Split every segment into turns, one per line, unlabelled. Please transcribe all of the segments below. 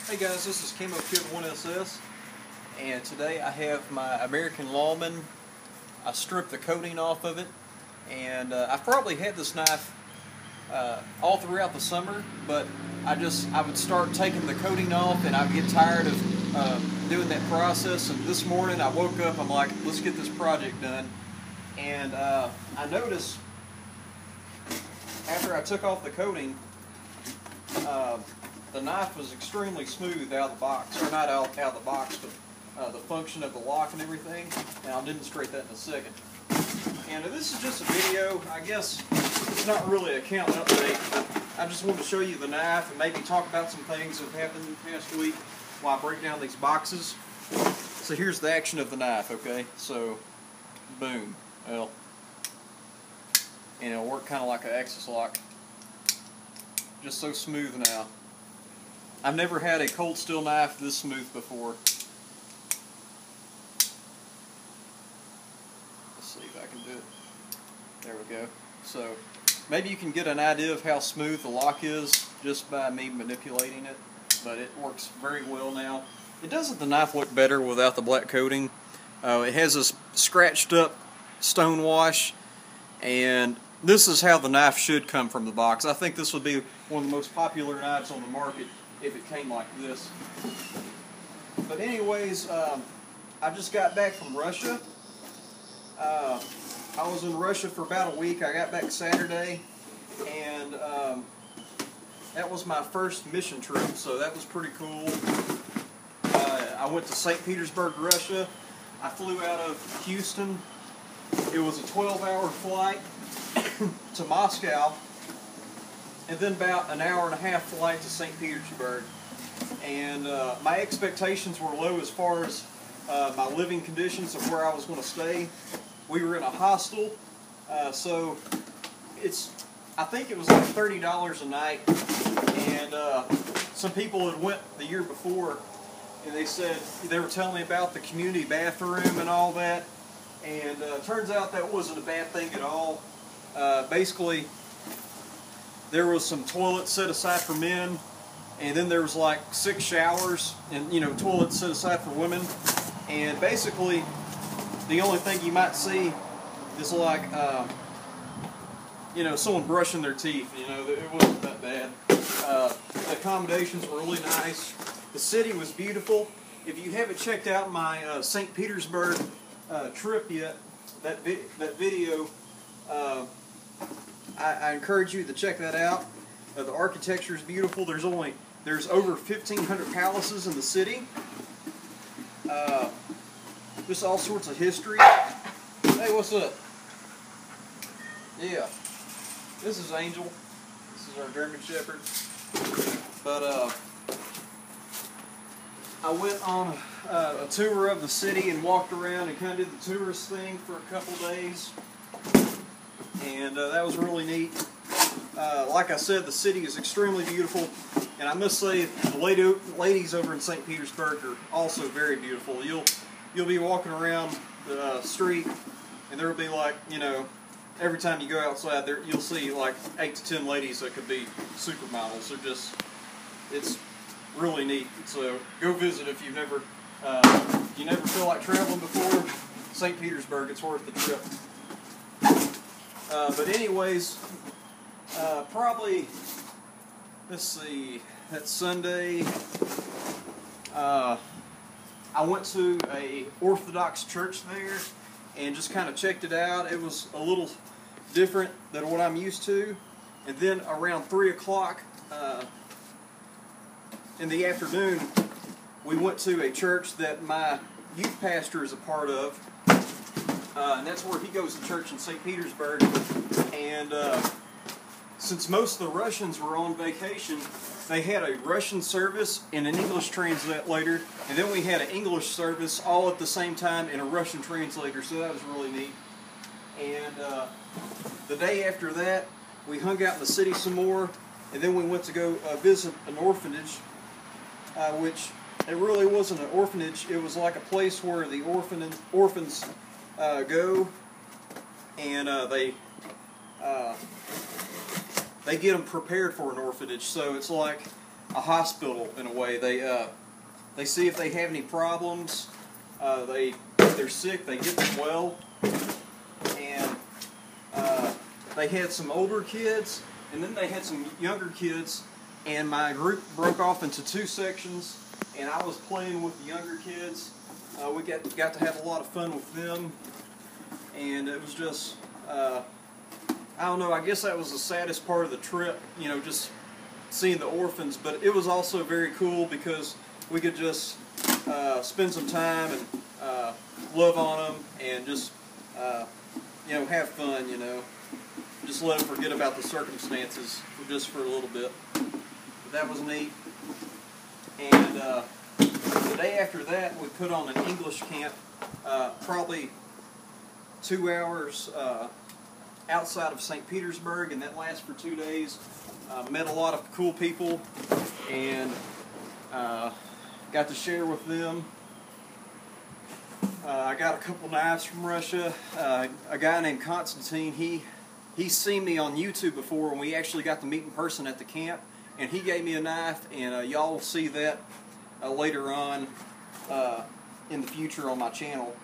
Hey guys, this is Camo Kid 1SS, and today I have my American Lawman. I stripped the coating off of it, and I've probably had this knife all throughout the summer, but I would start taking the coating off, and I'd get tired of doing that process. And this morning I woke up, I'm like, let's get this project done. And I noticed after I took off the coating, the knife was extremely smooth out of the box, or not out of the box, but the function of the lock and everything, and I'll demonstrate that in a second. And this is just a video. I guess it's not really a count update, but I just wanted to show you the knife and maybe talk about some things that have happened in the past week while I break down these boxes. So here's the action of the knife, okay? So, boom. Well, and it'll work kind of like an axis lock. Just so smooth now. I've never had a cold steel knife this smooth before. Let's see if I can do it. There we go. So maybe you can get an idea of how smooth the lock is just by me manipulating it, but it works very well now. It doesn't the knife look better without the black coating? It has this scratched up stone wash, and this is how the knife should come from the box. I think this would be one of the most popular knives on the market if it came like this. But anyways, I just got back from Russia. I was in Russia for about a week. I got back Saturday, and that was my first mission trip, so that was pretty cool. I went to St. Petersburg, Russia. I flew out of Houston. It was a 12-hour flight to Moscow, and then about an hour and a half flight to St. Petersburg. And my expectations were low as far as my living conditions of where I was going to stay. We were in a hostel, so I think it was like $30 a night. And some people had went the year before, and they were telling me about the community bathroom and all that. And turns out that wasn't a bad thing at all. Basically, there was some toilets set aside for men, and then there was like 6 showers, and toilets set aside for women. And basically, the only thing you might see is like someone brushing their teeth. It wasn't that bad. The accommodations were really nice. The city was beautiful. If you haven't checked out my St. Petersburg trip yet, that video, I encourage you to check that out. The architecture is beautiful. There's over 1,500 palaces in the city. Just all sorts of history. Hey, what's up? Yeah, this is Angel. This is our German Shepherd. But I went on a tour of the city and walked around and kind of did the tourist thing for a couple days, and that was really neat. Like I said, the city is extremely beautiful, and I must say the ladies over in St. Petersburg are also very beautiful. You'll be walking around the street, and there will be like, every time you go outside there, you'll see like 8 to 10 ladies that could be supermodels. It's really neat. So go visit if you never feel like traveling before. St. Petersburg, it's worth the trip. But anyways, probably, let's see, that Sunday, I went to a Orthodox church there and just kind of checked it out. It was a little different than what I'm used to. And then around 3 o'clock in the afternoon, we went to a church that my youth pastor is a part of, and that's where he goes to church in St. Petersburg. And since most of the Russians were on vacation, they had a Russian service and an English translator, and then we had an English service all at the same time and a Russian translator, so that was really neat. And the day after that, we hung out in the city some more, and then we went to go visit an orphanage, which it really wasn't an orphanage. It was like a place where the orphans go, and they get them prepared for an orphanage. So it's like a hospital in a way. They see if they have any problems. If they're sick, they get them well. And they had some older kids, and then they had some younger kids. And my group broke off into two sections, and I was playing with the younger kids. We got to have a lot of fun with them, and it was just, I don't know, I guess that was the saddest part of the trip, you know, just seeing the orphans, but it was also very cool because we could just spend some time and love on them and just, you know, have fun, you know. Just let them forget about the circumstances just for a little bit. But that was neat. And the day after that, we put on an English camp, probably 2 hours outside of St. Petersburg, and that lasts for 2 days. Met a lot of cool people, and got to share with them. I got a couple knives from Russia. A guy named Constantine, he's seen me on YouTube before, and we actually got to meet in person at the camp, and he gave me a knife, and y'all will see that later on in the future on my channel.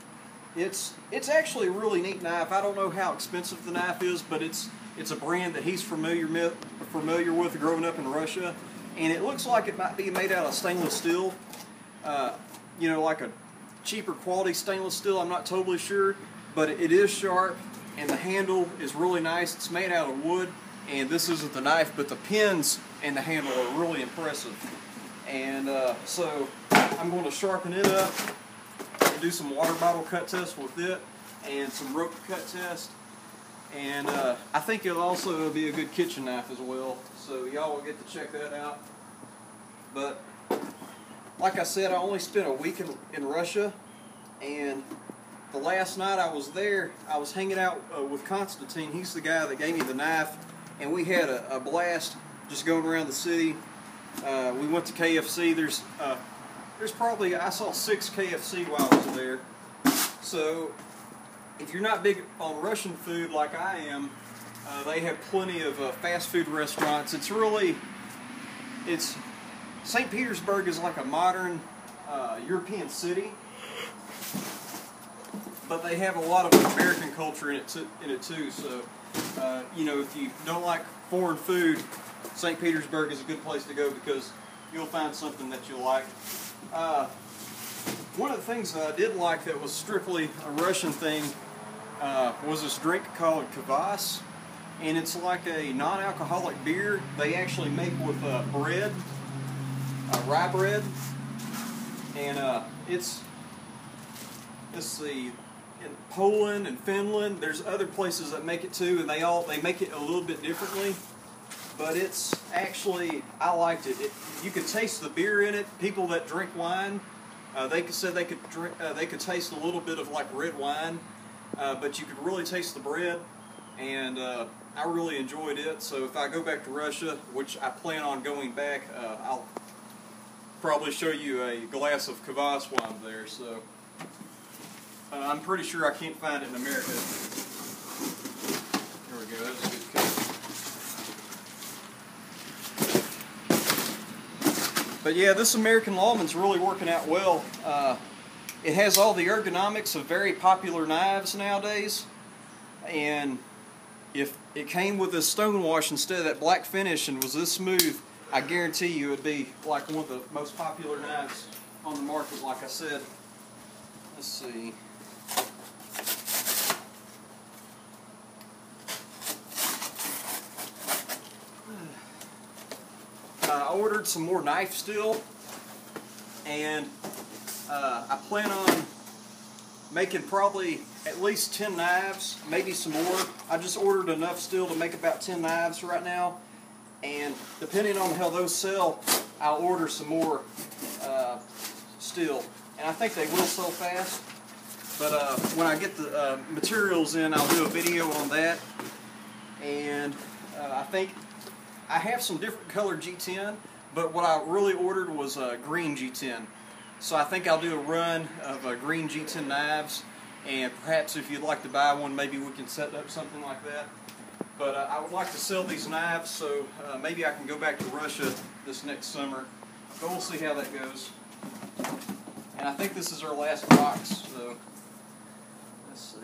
It's actually a really neat knife. I don't know how expensive the knife is, but it's a brand that he's familiar with growing up in Russia, and it looks like it might be made out of stainless steel, you know, like a cheaper quality stainless steel. I'm not totally sure, but it is sharp, and the handle is really nice. It's made out of wood, and this isn't the knife, but the pins and the handle are really impressive. And so I'm going to sharpen it up and do some water bottle cut tests with it and some rope cut test. And I think it'll also be a good kitchen knife as well, so y'all will get to check that out. But like I said, I only spent a week in Russia, and the last night I was there, I was hanging out with Constantine. He's the guy that gave me the knife, and we had a blast just going around the city. We went to KFC. There's probably, I saw 6 KFC while I was there. So if you're not big on Russian food like I am, they have plenty of fast food restaurants. St. Petersburg is like a modern European city, but they have a lot of American culture in it too. So, you know, if you don't like foreign food, St. Petersburg is a good place to go because you'll find something that you like. One of the things that I did like that was strictly a Russian thing was this drink called kvass, and it's like a non-alcoholic beer they actually make with bread, rye bread, and let's see, in Poland and Finland, there's other places that make it too, and they make it a little bit differently. But it's actually, I liked it. You could taste the beer in it. People that drink wine, they said they could taste a little bit of like red wine, but you could really taste the bread, and I really enjoyed it. So if I go back to Russia, which I plan on going back, I'll probably show you a glass of kvass while I'm there. So I'm pretty sure I can't find it in America. There we go. That's a good cut. But yeah, this American Lawman's really working out well. It has all the ergonomics of very popular knives nowadays, and if it came with a stonewash instead of that black finish and was this smooth, I guarantee you it would be like one of the most popular knives on the market, like I said. Let's see. I ordered some more knife steel, and I plan on making probably at least 10 knives, maybe some more. I just ordered enough steel to make about 10 knives right now, and depending on how those sell, I'll order some more steel. And I think they will sell fast, but when I get the materials in, I'll do a video on that. And I think I have some different color G10, but what I really ordered was a green G10. So I think I'll do a run of green G10 knives, and perhaps if you'd like to buy one, maybe we can set up something like that. But I would like to sell these knives, so maybe I can go back to Russia this next summer. But we'll see how that goes. And I think this is our last box, so let's see.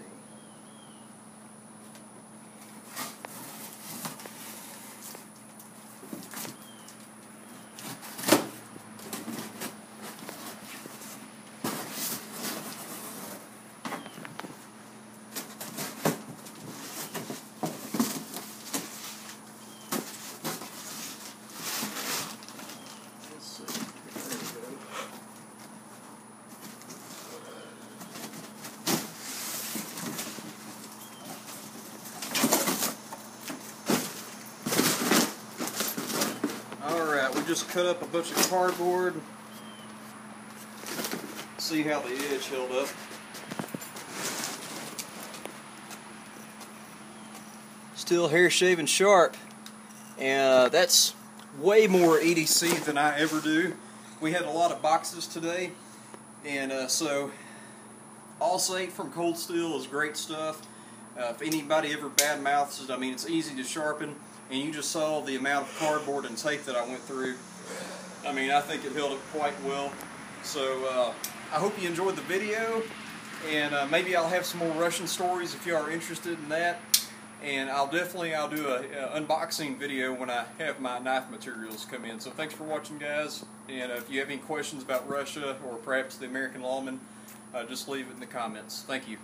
We just cut up a bunch of cardboard. See how the edge held up. Still hair shaving sharp, and that's way more EDC than I ever do. We had a lot of boxes today, and so All-Safe from Cold Steel is great stuff. If anybody ever bad mouths it, I mean, it's easy to sharpen. And you just saw the amount of cardboard and tape that I went through. I mean, I think it held up quite well. So I hope you enjoyed the video, and maybe I'll have some more Russian stories if you are interested in that. And I'll do an unboxing video when I have my knife materials come in. So thanks for watching, guys. And if you have any questions about Russia or perhaps the American Lawman, just leave it in the comments. Thank you.